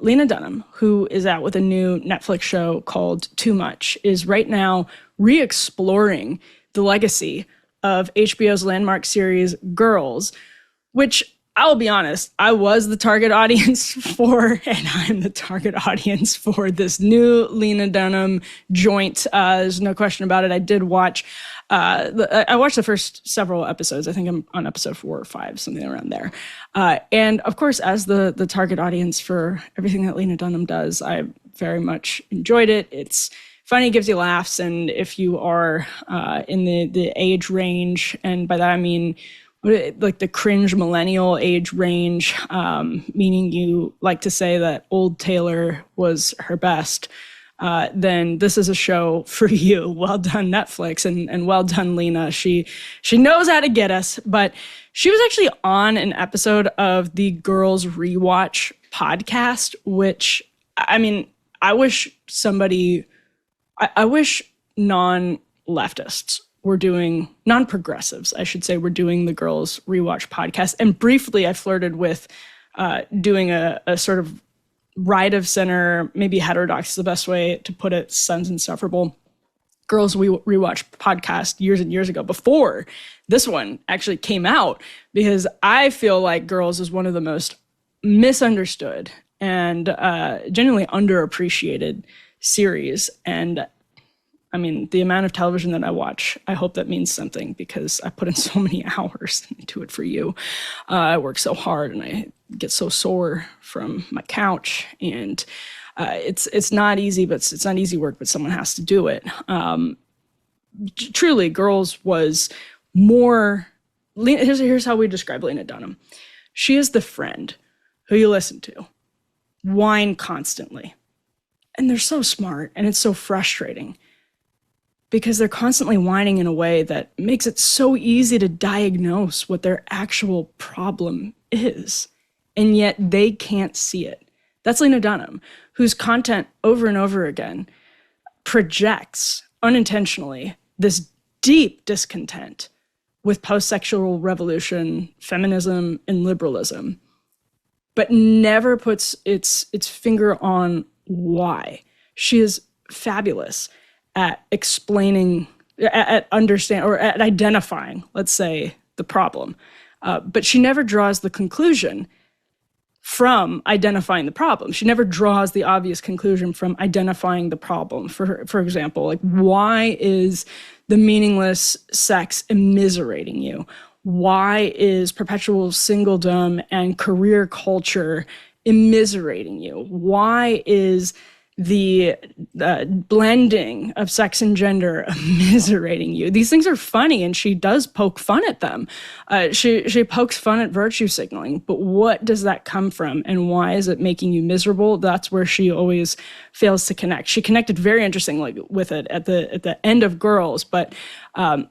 Lena Dunham, who is out with a new Netflix show called Too Much, is right now re-exploring the legacy of HBO's landmark series Girls, which I'll be honest, I was the target audience for, and I'm the target audience for this new Lena Dunham joint. There's no question about it. I did watch, I watched the first several episodes. I think I'm on episode 4 or 5, something around there. And of course, as the target audience for everything that Lena Dunham does, I very much enjoyed it. It's funny, gives you laughs, and if you are in the age range, and by that I mean like the cringe millennial age range, meaning you like to say that old Taylor was her best, then this is a show for you. Well done, Netflix, and well done, Lena. She knows how to get us. But she was actually on an episode of the Girls Rewatch podcast, which, I mean, I wish non-leftists were doing, non-progressives, I should say, were doing the Girls Rewatch podcast. And briefly, I flirted with doing a sort of right of center, maybe heterodox is the best way to put it, Sons Insufferable Girls Rewatch podcast years and years ago, before this one actually came out, because I feel like Girls is one of the most misunderstood and genuinely underappreciated series. And I mean, the amount of television that I watch, I hope that means something, because I put in so many hours into it for you. I work so hard and I get so sore from my couch, and it's not easy, but it's not easy work, but someone has to do it. Truly, Girls was more, here's how we describe Lena Dunham. She is the friend who you listen to whine constantly. And they're so smart, and it's so frustrating, because they're constantly whining in a way that makes it so easy to diagnose what their actual problem is. And yet they can't see it. That's Lena Dunham, whose content over and over again projects unintentionally this deep discontent with post-sexual revolution, feminism, and liberalism, but never puts its finger on why. She is fabulous at explaining, at understanding, or at identifying, let's say, the problem. But she never draws the conclusion from identifying the problem. She never draws the obvious conclusion from identifying the problem. For example, like, why is the meaningless sex immiserating you? Why is perpetual singledom and career culture immiserating you? Why is the blending of sex and gender immiserating you? These things are funny, and she does poke fun at them. She pokes fun at virtue signaling, but what does that come from, and why is it making you miserable? That's where she always fails to connect. She connected very interestingly with it at the end of Girls, but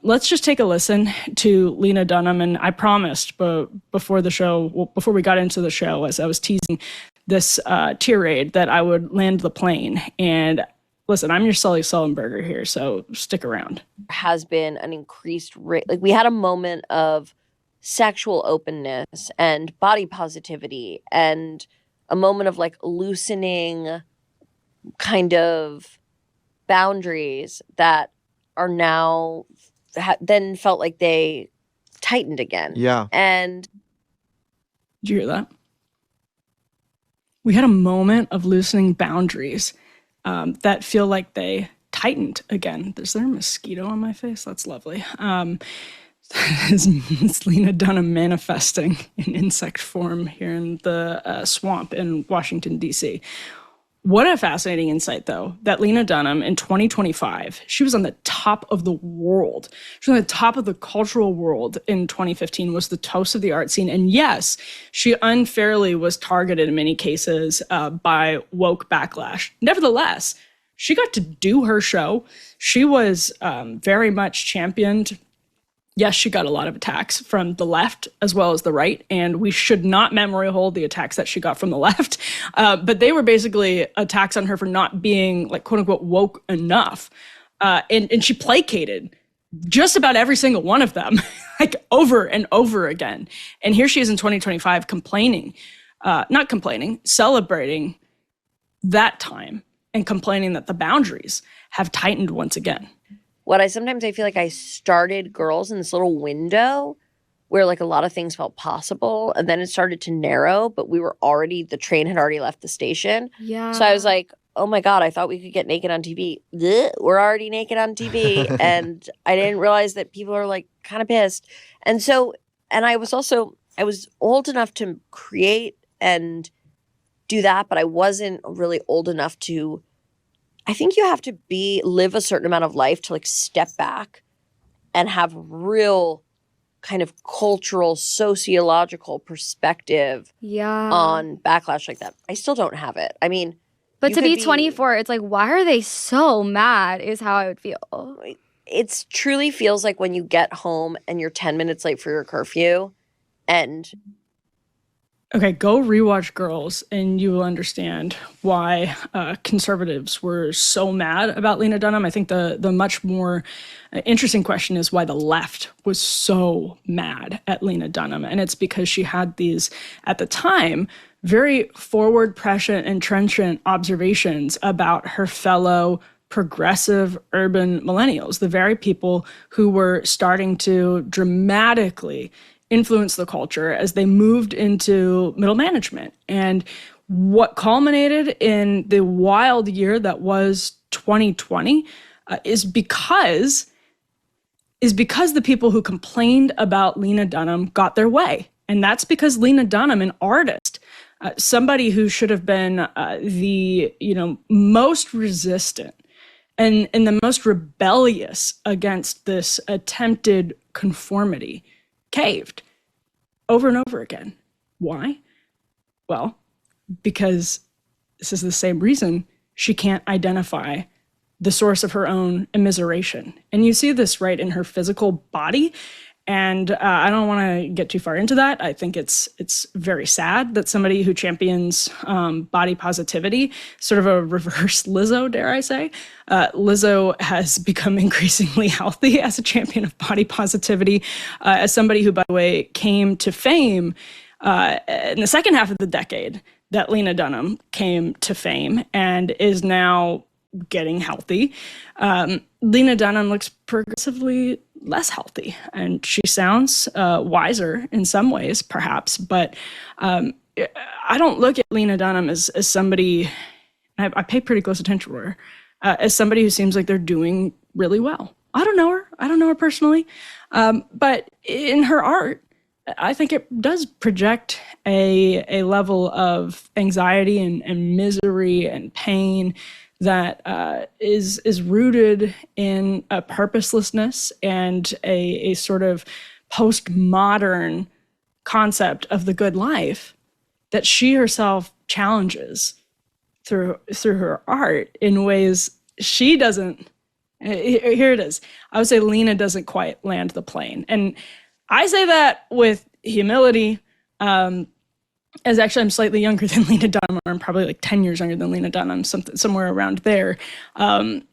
let's just take a listen to Lena Dunham. And I promised, but before we got into the show, as I was teasing this tirade, that I would land the plane. And listen, I'm your Sully Sullenberger here, so stick around. Has been an increased rate. Like, we had a moment of sexual openness and body positivity, and a moment of like loosening kind of boundaries that are now then felt like they tightened again. Yeah. And did you hear that? We had a moment of loosening boundaries that feel like they tightened again. Is there a mosquito on my face? That's lovely. It's Lena Dunham manifesting in insect form here in the swamp in Washington, D.C. What a fascinating insight, though, that Lena Dunham in 2025, she was on the top of the world. She was on the top of the cultural world in 2015, was the toast of the art scene. And yes, she unfairly was targeted in many cases by woke backlash. Nevertheless, she got to do her show. She was very much championed. Yes, she got a lot of attacks from the left as well as the right, and we should not memory hold the attacks that she got from the left. But they were basically attacks on her for not being, like, quote unquote, woke enough. And she placated just about every single one of them, like, over and over again. And here she is in 2025 celebrating that time and complaining that the boundaries have tightened once again. What I feel like I started Girls in this little window where like a lot of things felt possible, and then it started to narrow, but the train had already left the station. Yeah. So I was like, oh my God, I thought we could get naked on TV. Blech, we're already naked on TV. And I didn't realize that people are like kind of pissed. And I was old enough to create and do that, but I wasn't really old enough to, I think you have to live a certain amount of life to like step back and have real kind of cultural, sociological perspective on backlash like that. I still don't have it. I mean, but to be 24, it's like, why are they so mad is how I would feel. It truly feels like when you get home and you're 10 minutes late for your curfew and... Okay, go rewatch Girls and you will understand why conservatives were so mad about Lena Dunham. I think the much more interesting question is why the left was so mad at Lena Dunham. And it's because she had these, at the time, very forward, prescient, and trenchant observations about her fellow progressive urban millennials, the very people who were starting to dramatically influence the culture as they moved into middle management. And what culminated in the wild year that was 2020 is because the people who complained about Lena Dunham got their way. And that's because Lena Dunham, an artist, somebody who should have been the most resistant and the most rebellious against this attempted conformity, caved over and over again. Why? Well, because this is the same reason she can't identify the source of her own immiseration. And you see this right in her physical body. And I don't want to get too far into that. I think it's very sad that somebody who champions body positivity, sort of a reverse Lizzo, dare I say, Lizzo has become increasingly healthy as a champion of body positivity, as somebody who, by the way, came to fame in the second half of the decade that Lena Dunham came to fame and is now getting healthy. Lena Dunham looks progressively less healthy, and she sounds wiser in some ways, perhaps. But I don't look at Lena Dunham as somebody. I pay pretty close attention to her as somebody who seems like they're doing really well. I don't know her. I don't know her personally, but in her art, I think it does project a level of anxiety and misery and pain that is rooted in a purposelessness and a sort of postmodern concept of the good life that she herself challenges through her art in ways she doesn't. Here it is. I would say Lena doesn't quite land the plane. And I say that with humility. As actually, I'm slightly younger than Lena Dunham, or I'm probably like 10 years younger than Lena Dunham, somewhere around there. And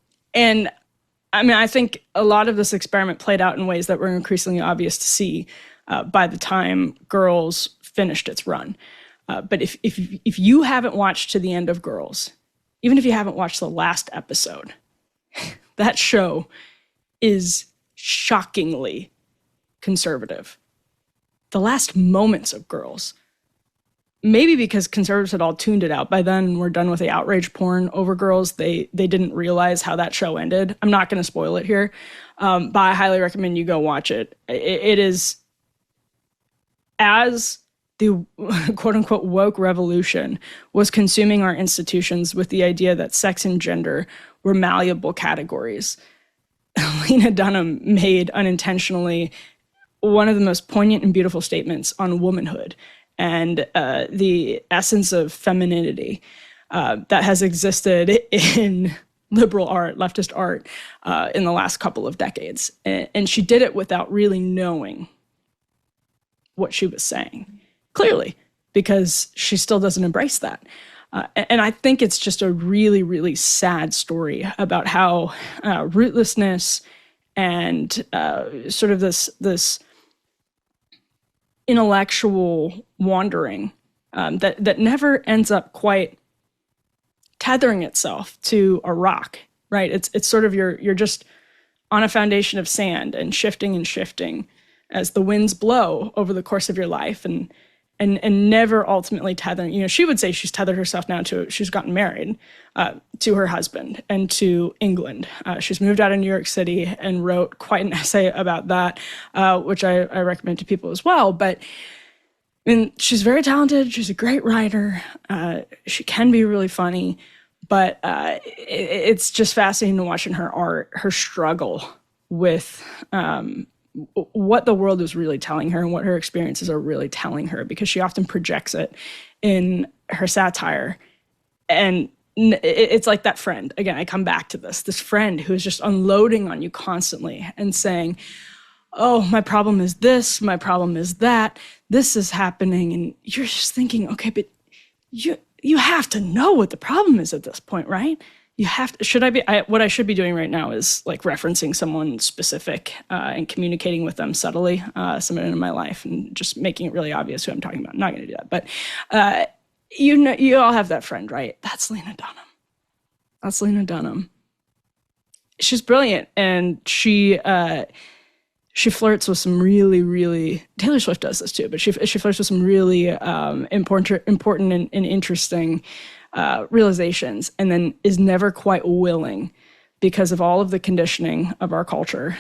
I mean, I think a lot of this experiment played out in ways that were increasingly obvious to see by the time Girls finished its run. But if you haven't watched to the end of Girls, even if you haven't watched the last episode, that show is shockingly conservative. The last moments of Girls, maybe because conservatives had all tuned it out by then and were done with the outrage porn over Girls, they didn't realize how that show ended. I'm not going to spoil it here, but I highly recommend you go watch it. It is, as the quote-unquote woke revolution was consuming our institutions with the idea that sex and gender were malleable categories, Lena Dunham made unintentionally one of the most poignant and beautiful statements on womanhood and the essence of femininity that has existed in liberal art, leftist art, in the last couple of decades. And she did it without really knowing what she was saying, clearly, because she still doesn't embrace that. And I think it's just a really, really sad story about how rootlessness and sort of this intellectual wandering that never ends up quite tethering itself to a rock, right? It's sort of you're just on a foundation of sand and shifting as the winds blow over the course of your life, and never ultimately tethering. You know, she would say she's tethered herself now she's gotten married to her husband and to England. She's moved out of New York City and wrote quite an essay about that, which I recommend to people as well. But she's very talented. She's a great writer. She can be really funny, but it's just fascinating watching her art, her struggle with what the world is really telling her and what her experiences are really telling her, because she often projects it in her satire. And it's like that friend. Again, I come back to this friend who is just unloading on you constantly and saying, oh, my problem is this, my problem is that, this is happening. And you're just thinking, okay, but you have to know what the problem is at this point, right? You have to, what I should be doing right now is like referencing someone specific and communicating with them subtly, someone in my life, and just making it really obvious who I'm talking about. I'm not going to do that, but you all have that friend, right? That's Lena Dunham. She's brilliant, and she flirts with some really, Taylor Swift does this too, but she flirts with some really important and interesting realizations, and then is never quite willing, because of all of the conditioning of our culture,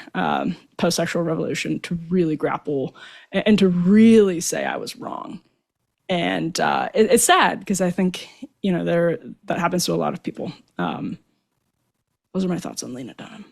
post-sexual revolution, to really grapple and to really say I was wrong. And it's sad, because I think, that happens to a lot of people. Those are my thoughts on Lena Dunham.